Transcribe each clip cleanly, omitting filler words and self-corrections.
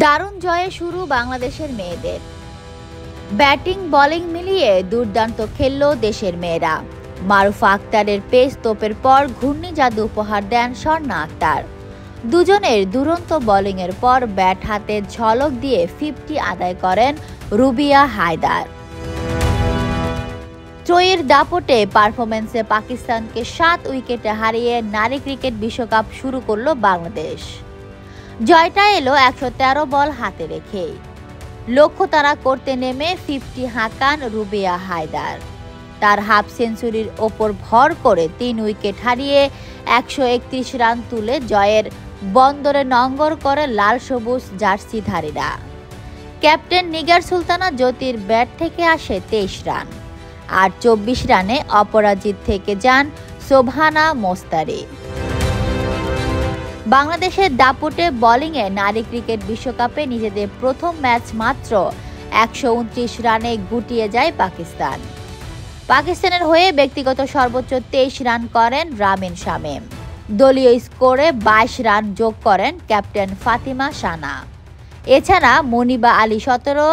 দারুণ জয়ে শুরু বাংলাদেশের মেয়েদের। ব্যাটিং বোলিং মিলিয়ে দুর্দান্ত খেলল দেশের মেয়েরা। মারুফা আক্তারের পেস তোপের পর ঘূর্ণি জাদু উপহার দেন স্বর্ণা আক্তার। দুজনের দুরন্ত বোলিংয়ের পর ব্যাট হাতে ঝলক দিয়ে 50 আদায় করেন রুবিয়া হায়দার। ত্রয়ীর দাপটে পারফরম্যান্সে পাকিস্তানকে 7 উইকেটে হারিয়ে নারী ক্রিকেট বিশ্বকাপ শুরু করল বাংলাদেশ। জয়টা এলো 113 বল হাতে রেখে। লক্ষ্য তাড়া করতে নেমে 50 হাঁকান রুবিয়া হায়দার। তার হাফ সেঞ্চুরির ওপর ভর করে 3 উইকেট হারিয়ে 131 রান তুলে জয়ের বন্দরে নঙ্গর করে লাল সবুজ জার্সিধারীরা। ক্যাপ্টেন নিগার সুলতানা জ্যোতির ব্যাট থেকে আসে 23 রান, আর 24 রানে অপরাজিত থেকে যান শোভানা মোস্তারি। বাংলাদেশের দাপটে বোলিংয়ে নারী ক্রিকেট বিশ্বকাপে নিজেদের প্রথম ম্যাচ মাত্র 129 রানে গুটিয়ে যায় পাকিস্তান। পাকিস্তানের হয়ে ব্যক্তিগত সর্বোচ্চ 23 রান করেন রামিন শামীম। দলীয় স্কোরে 22 রান যোগ করেন ক্যাপ্টেন ফাতিমা সানা। এছাড়া মুনিবা আলী 17,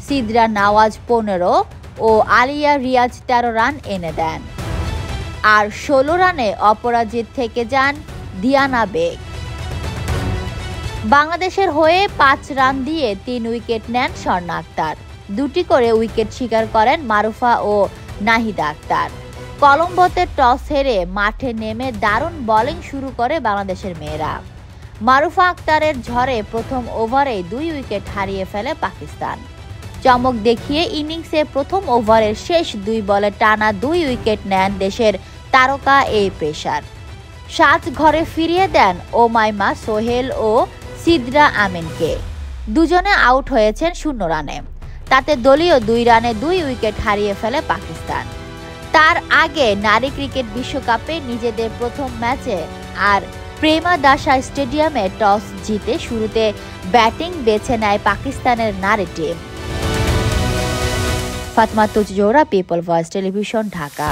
সিদরা নওয়াজ 15 ও আলিয়া রিয়াজ 13 রান এনে দেন। আর 16 রানে অপরাজিত থেকে যান দিয়ানা বেগ। বাংলাদেশের হয়ে 5 রান দিয়ে 3 উইকেট নেন স্বর্ণা আক্তার। 2টি করে উইকেট শিকার করেন মারুফা ও নাহিদা আক্তার। কলম্বোতে টস হেরে মাঠে নেমে দারুণ বোলিং শুরু করে বাংলাদেশের মেয়েরা। মারুফা আক্তারের ঝড়ে প্রথম ওভারেই 2 উইকেট হারিয়ে ফেলে পাকিস্তান। চমক দেখিয়ে ইনিংসে প্রথম ওভারের শেষ 2 বলে টানা 2 উইকেট নেন দেশের তারকা এই পেসার। 7 ঘরে ফিরিয়ে দেন ওমাইমা সোহেল ও সিদরা আমিনকে। দুজনে আউট হয়েছেন 0 রানে। তাতে দলীয় 2 রানে 2 উইকেট হারিয়ে ফেলে পাকিস্তান। তার আগে নারী ক্রিকেট বিশ্বকাপে নিজেদের প্রথম ম্যাচে আর প্রেমাদাসা স্টেডিয়ামে টস জিতে শুরুতে ব্যাটিং বেছে নেয় পাকিস্তানের নারী team. Fatma Tuz Zohra, people voice television, Dhaka.